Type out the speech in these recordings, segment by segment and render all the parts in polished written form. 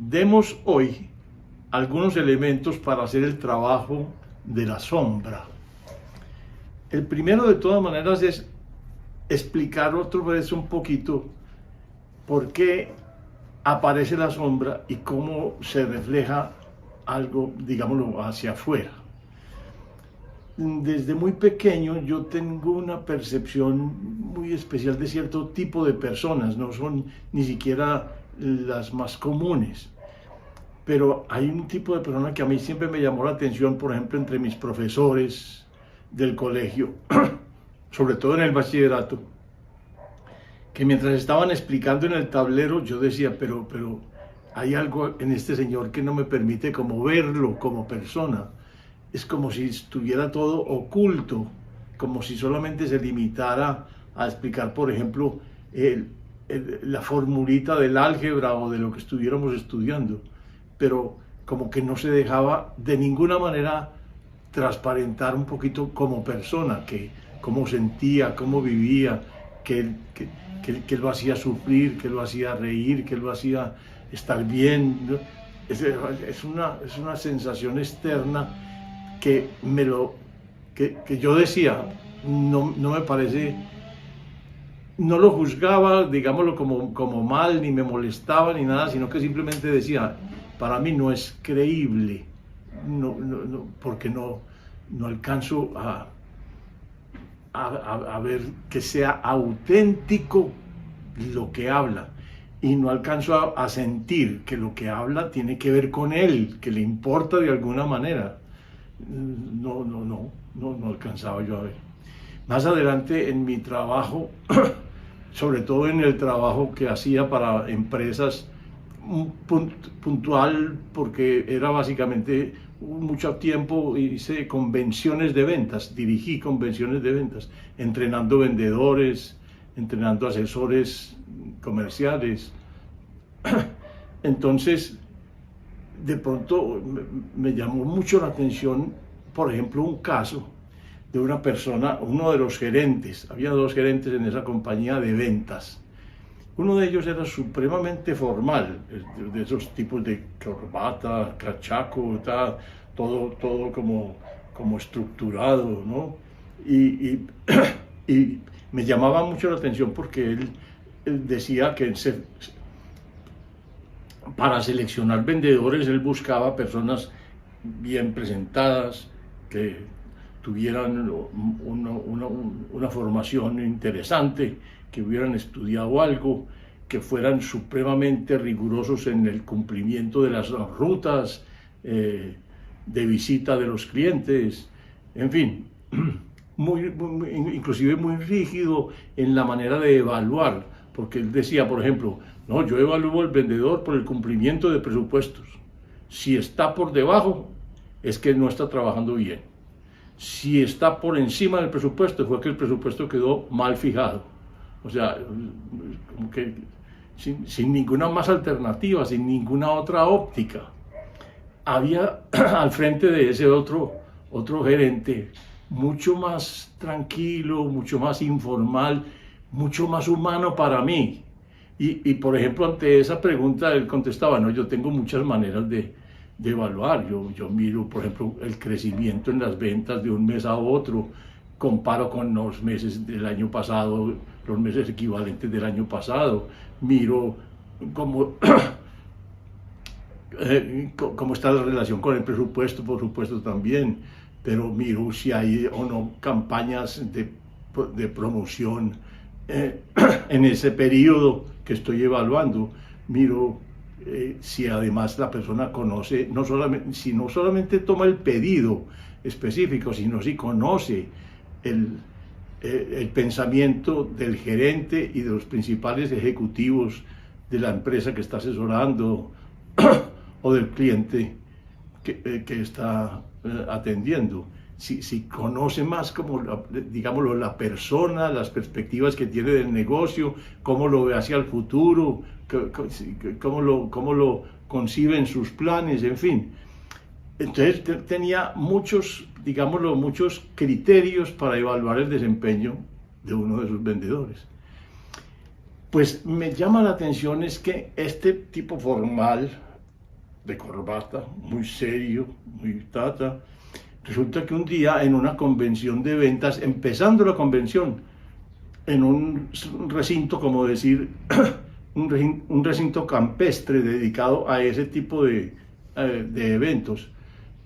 Demos hoy algunos elementos para hacer el trabajo de la sombra. El primero, de todas maneras, es explicar otra vez un poquito por qué aparece la sombra y cómo se refleja algo, digámoslo, hacia afuera. Desde muy pequeño yo tengo una percepción muy especial de cierto tipo de personas, no son ni siquiera las más comunes, pero hay un tipo de persona que a mí siempre me llamó la atención, por ejemplo, entre mis profesores del colegio, sobre todo en el bachillerato, que mientras estaban explicando en el tablero yo decía, pero hay algo en este señor que no me permite como verlo como persona. Es como si estuviera todo oculto, como si solamente se limitara a explicar, por ejemplo, la formulita del álgebra o de lo que estuviéramos estudiando, pero como que no se dejaba de ninguna manera transparentar un poquito como persona, que cómo sentía, cómo vivía, que lo hacía sufrir, que lo hacía reír, que lo hacía estar bien, ¿no? Es una sensación externa que yo decía, no me parece, no lo juzgaba, digámoslo, como mal, ni me molestaba, ni nada, sino que simplemente decía, para mí no es creíble, porque no alcanzo a ver que sea auténtico lo que habla, y no alcanzo a sentir que lo que habla tiene que ver con él, que le importa de alguna manera. No alcanzaba yo a ver. Más adelante en mi trabajo, sobre todo en el trabajo que hacía para empresas, puntual, porque era básicamente mucho tiempo, hice convenciones de ventas, dirigí convenciones de ventas, entrenando vendedores, entrenando asesores comerciales. Entonces, de pronto me llamó mucho la atención, por ejemplo, un caso de una persona, uno de los gerentes, había dos gerentes en esa compañía de ventas. Uno de ellos era supremamente formal, de esos tipos de corbata, cachaco, todo como estructurado, ¿no? Y me llamaba mucho la atención porque él decía que para seleccionar vendedores él buscaba personas bien presentadas, que tuvieran una formación interesante, que hubieran estudiado algo, que fueran supremamente rigurosos en el cumplimiento de las rutas de visita de los clientes, en fin, inclusive muy rígido en la manera de evaluar, porque él decía, por ejemplo, no, yo evalúo al vendedor por el cumplimiento de presupuestos. Si está por debajo, es que no está trabajando bien. Si está por encima del presupuesto, fue que el presupuesto quedó mal fijado. O sea, como que sin ninguna más alternativa, sin ninguna otra óptica. Había al frente de ese otro gerente mucho más tranquilo, mucho más informal, mucho más humano para mí. Y por ejemplo, ante esa pregunta él contestaba, no, yo tengo muchas maneras de evaluar. Yo miro, por ejemplo, el crecimiento en las ventas de un mes a otro, comparo con los meses del año pasado, los meses equivalentes del año pasado, miro cómo está la relación con el presupuesto, por supuesto también, pero miro si hay o no campañas de promoción en ese periodo que estoy evaluando, miro si además la persona conoce, no solamente toma el pedido específico, sino si conoce el pensamiento del gerente y de los principales ejecutivos de la empresa que está asesorando o del cliente que está atendiendo. Si conoce más como, digámoslo, la persona, las perspectivas que tiene del negocio, cómo lo ve hacia el futuro, cómo lo concibe en sus planes, en fin. Entonces tenía muchos criterios para evaluar el desempeño de uno de sus vendedores. Pues me llama la atención es que este tipo formal, de corbata, muy serio, muy tata. Resulta que un día en una convención de ventas, empezando la convención, en un recinto, como decir, un recinto campestre dedicado a ese tipo de eventos,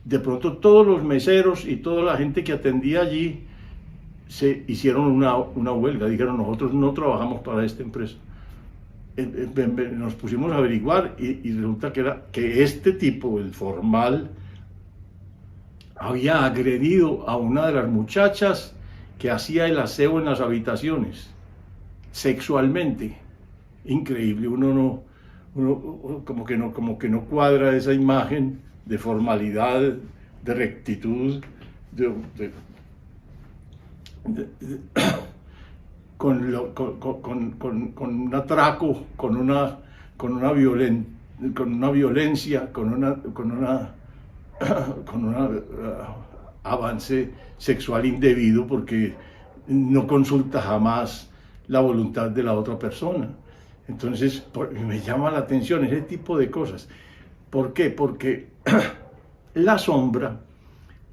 de pronto todos los meseros y toda la gente que atendía allí se hicieron una huelga, dijeron nosotros no trabajamos para esta empresa. Nos pusimos a averiguar y resulta que este tipo, el formal, había agredido a una de las muchachas que hacía el aseo en las habitaciones, sexualmente. Increíble, uno como que no cuadra esa imagen de formalidad, de rectitud, con un atraco, con una violencia, con un avance sexual indebido, porque no consulta jamás la voluntad de la otra persona. Entonces me llama la atención ese tipo de cosas. ¿Por qué? Porque la sombra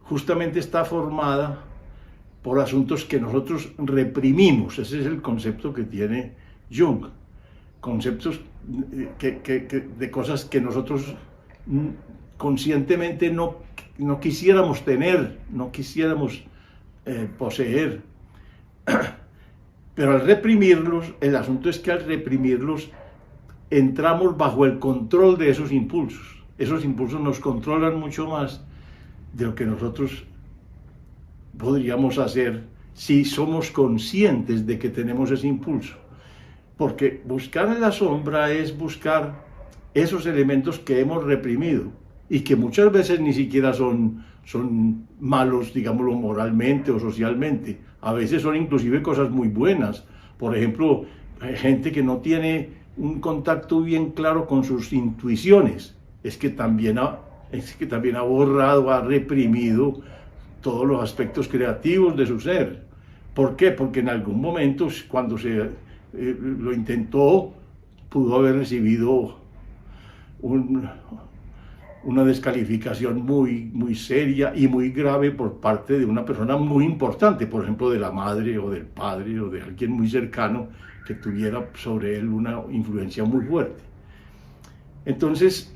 justamente está formada por asuntos que nosotros reprimimos. Ese es el concepto que tiene Jung. Conceptos de cosas que nosotros conscientemente no quisiéramos tener, no quisiéramos poseer. Pero al reprimirlos, el asunto es que al reprimirlos entramos bajo el control de esos impulsos. Esos impulsos nos controlan mucho más de lo que nosotros podríamos hacer si somos conscientes de que tenemos ese impulso. Porque buscar en la sombra es buscar esos elementos que hemos reprimido y que muchas veces ni siquiera son malos, digámoslo, moralmente o socialmente. A veces son inclusive cosas muy buenas. Por ejemplo, gente que no tiene un contacto bien claro con sus intuiciones. Es que también ha borrado, ha reprimido todos los aspectos creativos de su ser. ¿Por qué? Porque en algún momento, cuando lo intentó, pudo haber recibido una descalificación muy seria y muy grave por parte de una persona muy importante, por ejemplo, de la madre o del padre o de alguien muy cercano que tuviera sobre él una influencia muy fuerte. Entonces,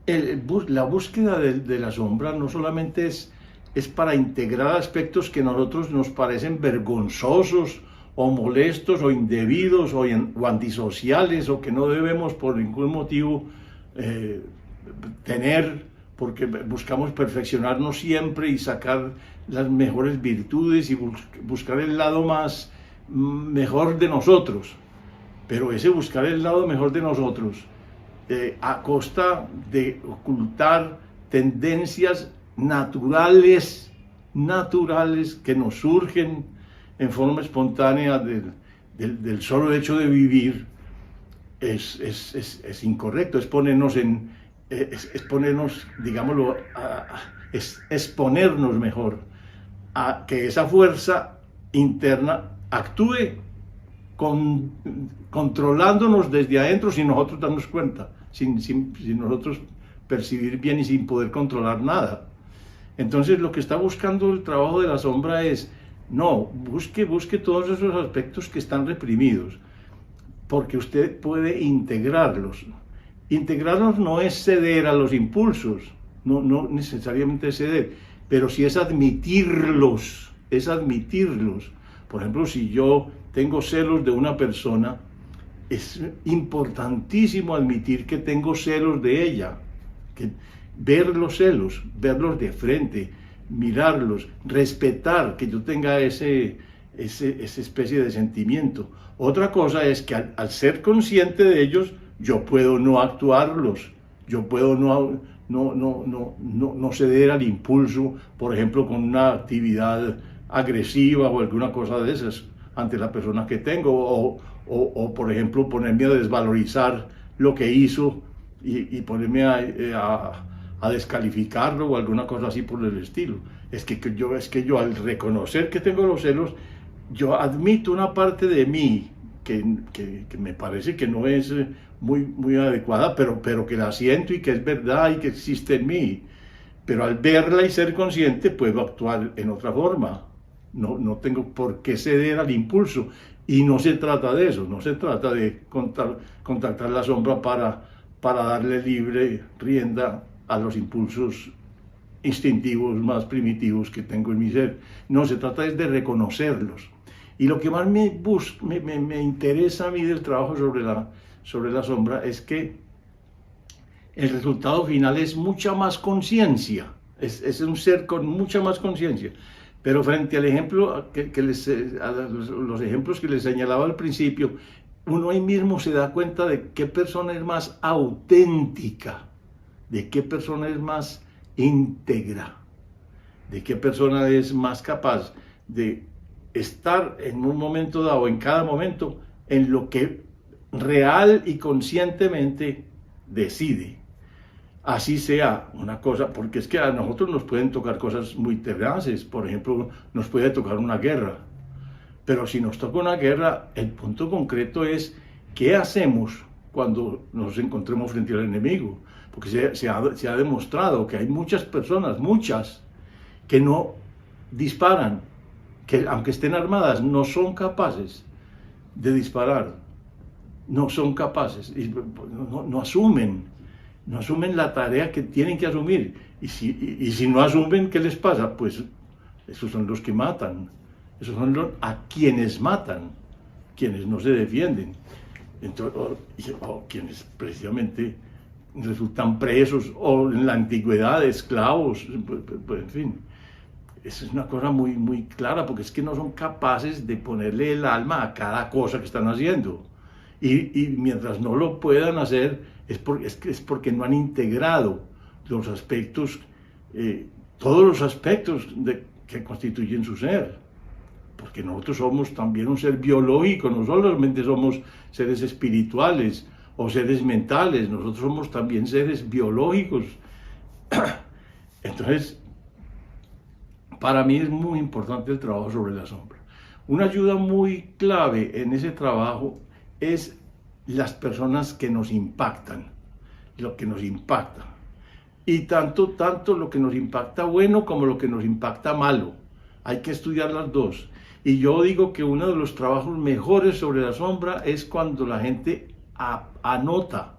la búsqueda de la sombra no solamente es para integrar aspectos que a nosotros nos parecen vergonzosos o molestos o indebidos o antisociales o que no debemos por ningún motivo tener, porque buscamos perfeccionarnos siempre y sacar las mejores virtudes y buscar el lado mejor de nosotros. Pero ese buscar el lado mejor de nosotros a costa de ocultar tendencias naturales que nos surgen en forma espontánea del solo hecho de vivir, es incorrecto, es ponernos, digámoslo, es exponernos mejor a que esa fuerza interna actúe controlándonos desde adentro sin nosotros darnos cuenta, sin nosotros percibir bien y sin poder controlar nada. Entonces lo que está buscando el trabajo de la sombra es, no, busque todos esos aspectos que están reprimidos, porque usted puede integrarlos. Integrarlos no es ceder a los impulsos, no necesariamente ceder, pero sí es admitirlos, Por ejemplo, si yo tengo celos de una persona, es importantísimo admitir que tengo celos de ella, ver los celos, verlos de frente, mirarlos, respetar que yo tenga esa especie de sentimiento. Otra cosa es que al ser consciente de ellos, yo puedo no actuarlos, yo puedo no ceder al impulso, por ejemplo, con una actividad agresiva o alguna cosa de esas ante la persona que tengo, o por ejemplo, ponerme a desvalorizar lo que hizo y ponerme a descalificarlo o alguna cosa así por el estilo. Es que yo al reconocer que tengo los celos, yo admito una parte de mí que me parece que no es muy adecuada, pero que la siento y que es verdad y que existe en mí. Pero al verla y ser consciente, puedo actuar en otra forma. No tengo por qué ceder al impulso. Y no se trata de eso, no se trata de contactar la sombra para darle libre rienda a los impulsos instintivos más primitivos que tengo en mi ser. No, se trata es de reconocerlos. Y lo que más me interesa a mí del trabajo sobre la sombra es que el resultado final es mucha más conciencia, es un ser con mucha más conciencia. Pero frente al ejemplo, a los ejemplos que les señalaba al principio, uno ahí mismo se da cuenta de qué persona es más auténtica, de qué persona es más íntegra, de qué persona es más capaz de estar en un momento dado, en cada momento, en lo que real y conscientemente decide. Así sea una cosa, porque es que a nosotros nos pueden tocar cosas muy tenaces, por ejemplo, nos puede tocar una guerra, pero si nos toca una guerra, el punto concreto es qué hacemos cuando nos encontremos frente al enemigo, porque se ha demostrado que hay muchas personas, que no disparan, que aunque estén armadas, no son capaces de disparar, no son capaces, no asumen la tarea que tienen que asumir. Y si no asumen, ¿qué les pasa? Pues esos son los que matan, esos son a quienes matan, quienes no se defienden, entonces, o quienes precisamente resultan presos, o en la antigüedad esclavos, pues, en fin. Esa es una cosa muy clara, porque es que no son capaces de ponerle el alma a cada cosa que están haciendo. Y mientras no lo puedan hacer, es porque no han integrado los aspectos, todos los aspectos que constituyen su ser. Porque nosotros somos también un ser biológico, no solamente somos seres espirituales o seres mentales, nosotros somos también seres biológicos. Entonces, para mí es muy importante el trabajo sobre la sombra. Una ayuda muy clave en ese trabajo es las personas que nos impactan, lo que nos impacta. Y tanto lo que nos impacta bueno como lo que nos impacta malo. Hay que estudiar las dos. Y yo digo que uno de los trabajos mejores sobre la sombra es cuando la gente anota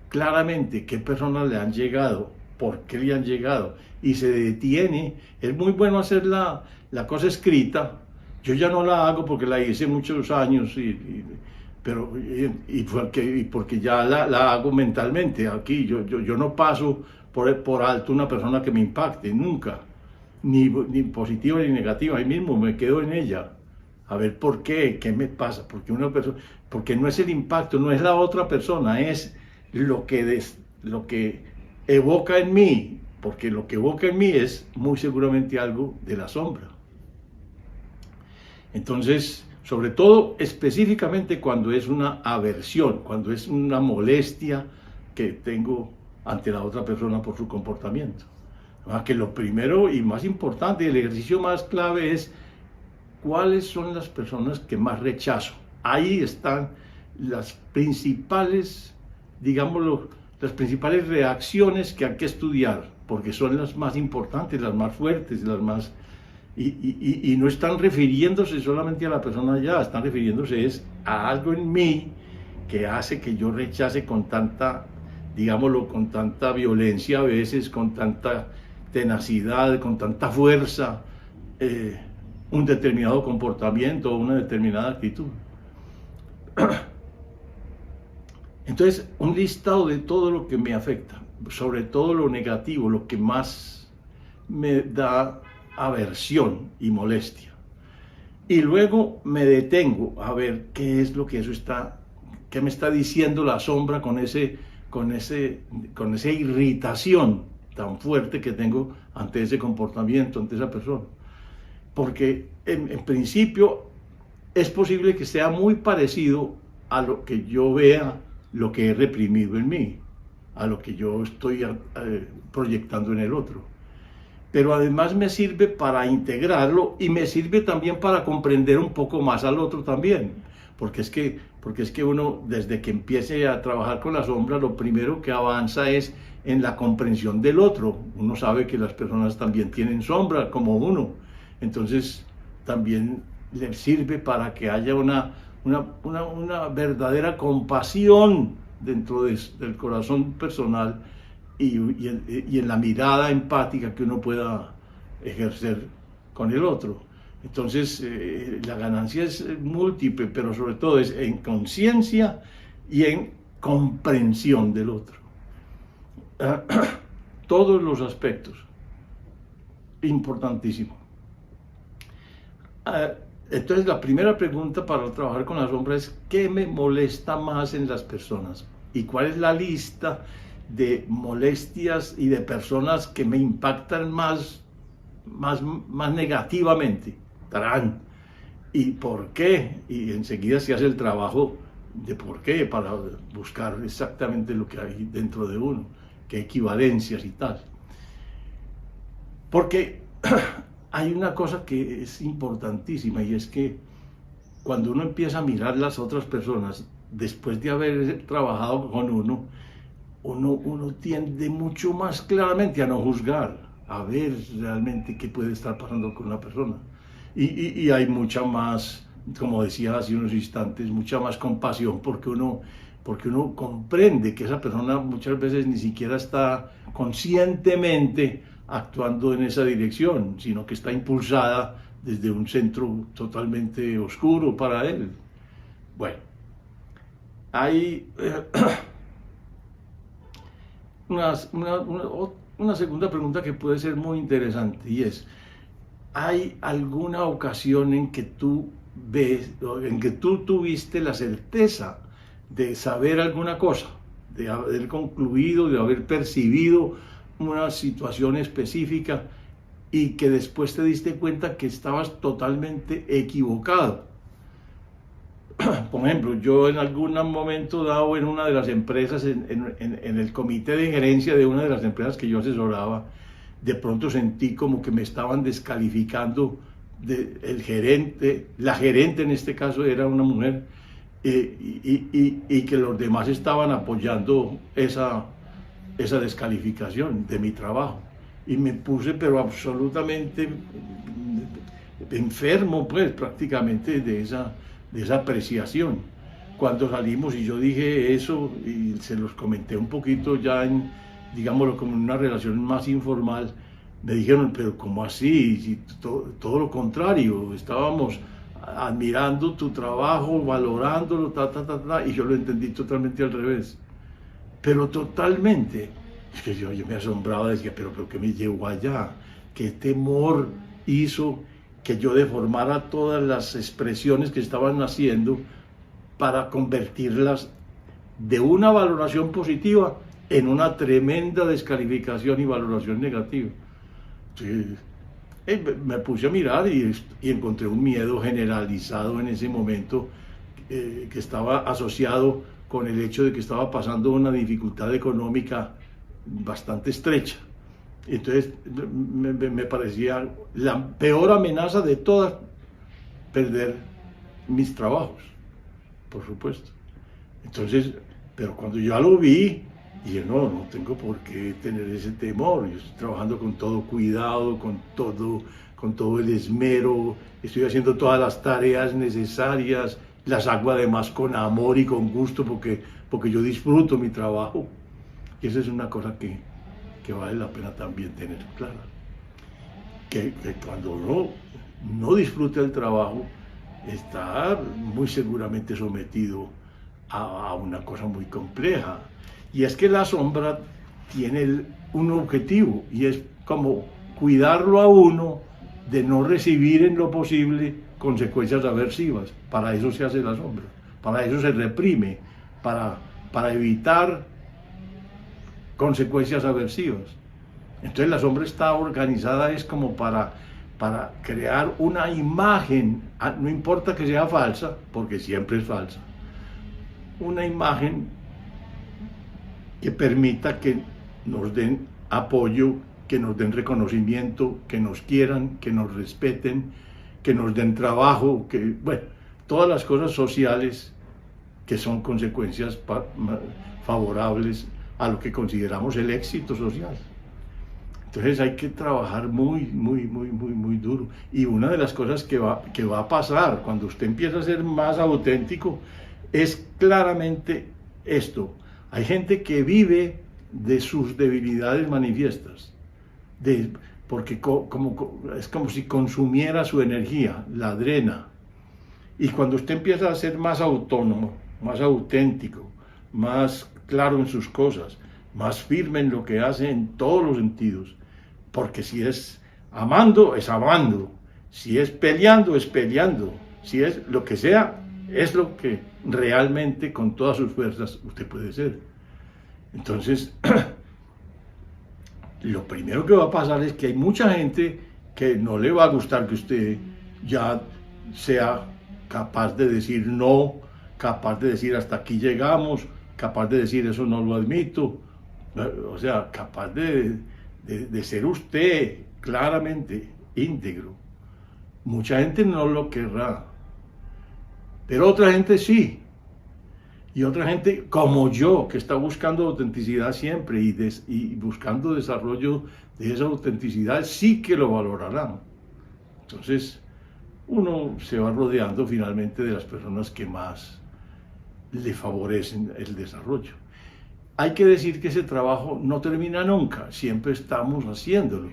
claramente qué personas le han llegado, por qué le han llegado, y se detiene. Es muy bueno hacer la cosa escrita. Yo ya no la hago porque la hice muchos años, porque ya la hago mentalmente. Aquí yo no paso por alto una persona que me impacte, nunca, ni positiva ni negativa. Ahí mismo me quedo en ella, a ver por qué me pasa, porque no es el impacto, no es la otra persona, es lo que evoca en mí, porque lo que evoca en mí es muy seguramente algo de la sombra. Entonces, sobre todo, específicamente cuando es una aversión, cuando es una molestia que tengo ante la otra persona por su comportamiento. Que lo primero y más importante, el ejercicio más clave es cuáles son las personas que más rechazo. Ahí están las principales, digámoslo, las principales reacciones que hay que estudiar, porque son las más importantes, las más fuertes, las más... Y no están refiriéndose solamente a la persona allá, están refiriéndose a algo en mí que hace que yo rechace con tanta, digámoslo, con tanta violencia a veces, con tanta tenacidad, con tanta fuerza, un determinado comportamiento o una determinada actitud. Entonces, un listado de todo lo que me afecta, sobre todo lo negativo, lo que más me da aversión y molestia. Y luego me detengo a ver qué es lo que qué me está diciendo la sombra con esa irritación tan fuerte que tengo ante ese comportamiento, ante esa persona. Porque en principio es posible que sea muy parecido a lo que yo vea, lo que he reprimido en mí, a lo que yo estoy proyectando en el otro. Pero además me sirve para integrarlo y me sirve también para comprender un poco más al otro también. porque es que uno, desde que empiece a trabajar con la sombra, lo primero que avanza es en la comprensión del otro. Uno sabe que las personas también tienen sombra, como uno. Entonces, también le sirve para que haya una verdadera compasión dentro del corazón personal y en la mirada empática que uno pueda ejercer con el otro. Entonces, la ganancia es múltiple, pero sobre todo es en conciencia y en comprensión del otro. Todos los aspectos. Importantísimo. Entonces, la primera pregunta para trabajar con la sombra es: ¿qué me molesta más en las personas? ¿Y cuál es la lista de molestias y de personas que me impactan más negativamente? ¡Tarán! ¿Y por qué? Y enseguida se hace el trabajo de por qué, para buscar exactamente lo que hay dentro de uno, qué equivalencias y tal. Porque hay una cosa que es importantísima, y es que cuando uno empieza a mirar las otras personas, después de haber trabajado con uno tiende mucho más claramente a no juzgar, a ver realmente qué puede estar pasando con la persona. Y hay mucha más, como decía hace unos instantes, mucha más compasión, porque uno comprende que esa persona muchas veces ni siquiera está conscientemente actuando en esa dirección, sino que está impulsada desde un centro totalmente oscuro para él. Bueno, hay una segunda pregunta que puede ser muy interesante, y es: ¿hay alguna ocasión en que tú tuviste la certeza de saber alguna cosa, de haber concluido, de haber percibido una situación específica, y que después te diste cuenta que estabas totalmente equivocado? Por ejemplo, yo en algún momento dado en una de las empresas, en el comité de gerencia de una de las empresas que yo asesoraba, de pronto sentí como que me estaban descalificando. El gerente, la gerente en este caso era una mujer, y que los demás estaban apoyando esa descalificación de mi trabajo. Y me puse pero absolutamente enfermo, pues, prácticamente de esa apreciación. Cuando salimos y yo dije eso y se los comenté un poquito ya digámoslo, como en una relación más informal, me dijeron: pero ¿cómo así? Si todo lo contrario, estábamos admirando tu trabajo, valorándolo, y yo lo entendí totalmente al revés. Pero totalmente. Es que yo me asombraba, decía: pero ¿qué me llevó allá? ¿Qué temor hizo que yo deformara todas las expresiones que estaban haciendo para convertirlas de una valoración positiva en una tremenda descalificación y valoración negativa? Entonces, me puse a mirar y encontré un miedo generalizado en ese momento, que estaba asociado con el hecho de que estaba pasando una dificultad económica bastante estrecha. Entonces me parecía la peor amenaza de todas perder mis trabajos, por supuesto. Entonces, pero cuando ya lo vi, dije: no tengo por qué tener ese temor. Yo estoy trabajando con todo cuidado, con todo el esmero, estoy haciendo todas las tareas necesarias, las hago además con amor y con gusto, porque yo disfruto mi trabajo. Y esa es una cosa que vale la pena también tener clara. Que cuando uno no disfruta el trabajo, está muy seguramente sometido a una cosa muy compleja. Y es que la sombra tiene un objetivo, y es como cuidarlo a uno de no recibir en lo posible consecuencias aversivas. Para eso se hace la sombra, para eso se reprime, para evitar consecuencias aversivas. Entonces la sombra está organizada es como para crear una imagen, no importa que sea falsa, porque siempre es falsa, una imagen que permita que nos den apoyo, que nos den reconocimiento, que nos quieran, que nos respeten, que nos den trabajo, bueno, todas las cosas sociales que son consecuencias favorables a lo que consideramos el éxito social. Entonces hay que trabajar muy duro. Y una de las cosas que va a pasar cuando usted empieza a ser más auténtico es claramente esto. Hay gente que vive de sus debilidades manifiestas, porque es como si consumiera su energía, la drena. Y cuando usted empieza a ser más autónomo, más auténtico, más claro en sus cosas, más firme en lo que hace en todos los sentidos, porque si es amando, es amando, si es peleando, si es lo que sea, es lo que realmente con todas sus fuerzas usted puede ser. Entonces, lo primero que va a pasar es que hay mucha gente que no le va a gustar que usted ya sea capaz de decir no, capaz de decir hasta aquí llegamos, capaz de decir eso no lo admito, o sea, capaz de ser usted claramente íntegro. Mucha gente no lo querrá, pero otra gente sí. Y otra gente como yo, que está buscando autenticidad siempre y buscando desarrollo de esa autenticidad, sí que lo valorarán. Entonces, uno se va rodeando finalmente de las personas que más le favorecen el desarrollo. Hay que decir que ese trabajo no termina nunca, siempre estamos haciéndolo.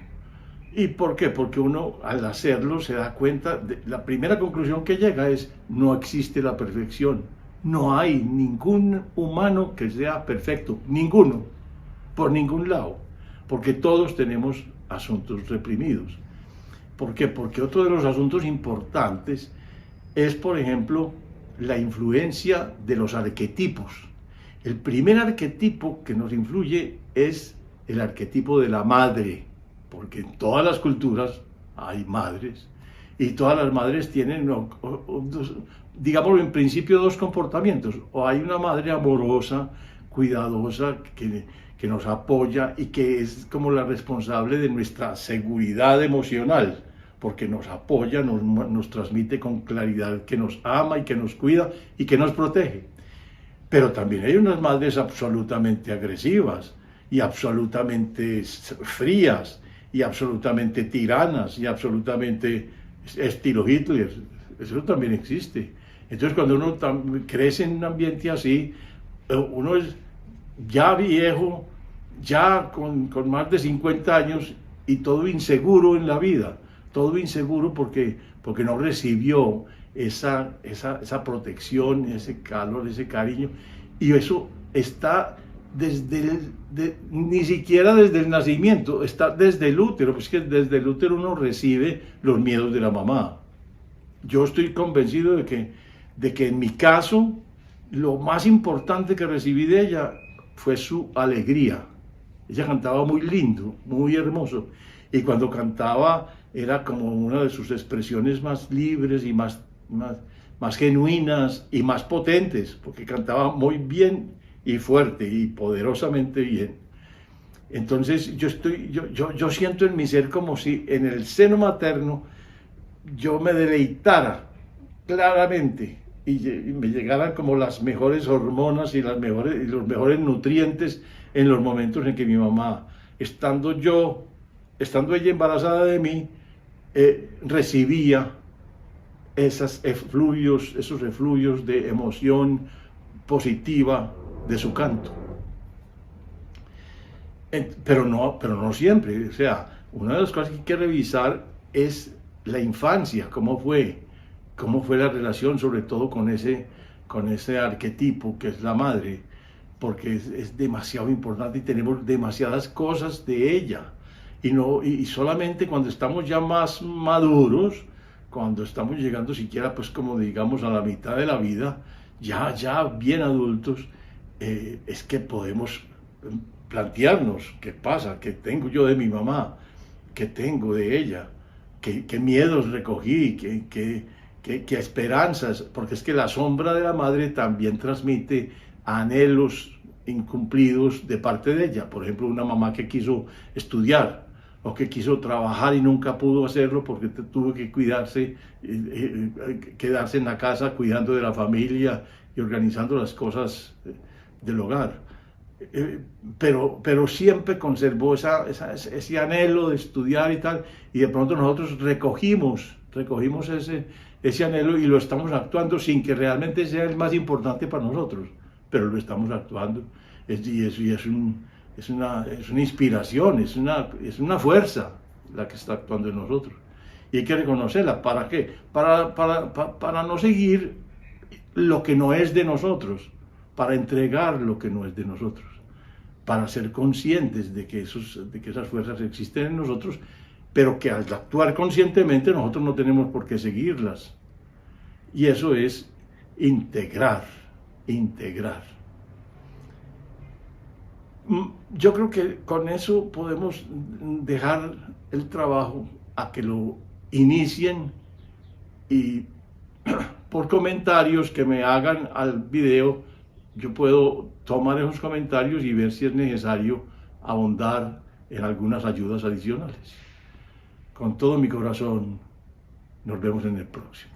¿Y por qué? Porque uno al hacerlo se da cuenta, la primera conclusión que llega es: no existe la perfección. No hay ningún humano que sea perfecto, ninguno, por ningún lado, porque todos tenemos asuntos reprimidos. ¿Por qué? Porque otro de los asuntos importantes es, por ejemplo, la influencia de los arquetipos. El primer arquetipo que nos influye es el arquetipo de la madre, porque en todas las culturas hay madres, y todas las madres tienen, digamos, en principio dos comportamientos. O hay una madre amorosa, cuidadosa, que nos apoya y que es como la responsable de nuestra seguridad emocional, porque nos apoya, nos transmite con claridad que nos ama y que nos cuida y que nos protege. Pero también hay unas madres absolutamente agresivas y absolutamente frías y absolutamente tiranas y absolutamente estilo Hitler. Eso también existe. Entonces, cuando uno crece en un ambiente así, uno es ya viejo, ya con más de 50 años y todo inseguro en la vida, todo inseguro porque no recibió esa protección, ese calor, ese cariño, y eso está ni siquiera desde el nacimiento, está desde el útero, pues que desde el útero uno recibe los miedos de la mamá. Yo estoy convencido de que en mi caso, lo más importante que recibí de ella fue su alegría. Ella cantaba muy lindo, muy hermoso, y cuando cantaba era como una de sus expresiones más libres y más genuinas y más potentes, porque cantaba muy bien y fuerte y poderosamente bien. Entonces yo siento en mi ser como si en el seno materno yo me deleitara claramente y me llegaran como las mejores hormonas y los mejores nutrientes en los momentos en que mi mamá, estando ella embarazada de mí, recibía esos efluvios de emoción positiva de su canto. Pero no siempre. O sea, una de las cosas que hay que revisar es la infancia, cómo fue la relación, sobre todo con ese arquetipo que es la madre, porque es demasiado importante y tenemos demasiadas cosas de ella. Y solamente cuando estamos ya más maduros, cuando estamos llegando siquiera, pues como digamos, a la mitad de la vida, ya bien adultos, es que podemos plantearnos qué pasa, qué tengo yo de mi mamá, qué tengo de ella, qué miedos recogí, qué esperanzas, porque es que la sombra de la madre también transmite anhelos incumplidos de parte de ella. Por ejemplo, una mamá que quiso estudiar, o que quiso trabajar y nunca pudo hacerlo porque tuvo que cuidarse, quedarse en la casa cuidando de la familia y organizando las cosas del hogar. Pero siempre conservó ese anhelo de estudiar y tal, y de pronto nosotros recogimos ese anhelo y lo estamos actuando sin que realmente sea el más importante para nosotros, pero lo estamos actuando. Es una inspiración, es una fuerza la que está actuando en nosotros. Y hay que reconocerla. ¿Para qué? Para no seguir lo que no es de nosotros, para entregar lo que no es de nosotros, para ser conscientes de que esas fuerzas existen en nosotros, pero que al actuar conscientemente nosotros no tenemos por qué seguirlas. Y eso es integrar. Yo creo que con eso podemos dejar el trabajo a que lo inicien, y por comentarios que me hagan al video, yo puedo tomar esos comentarios y ver si es necesario ahondar en algunas ayudas adicionales. Con todo mi corazón, nos vemos en el próximo.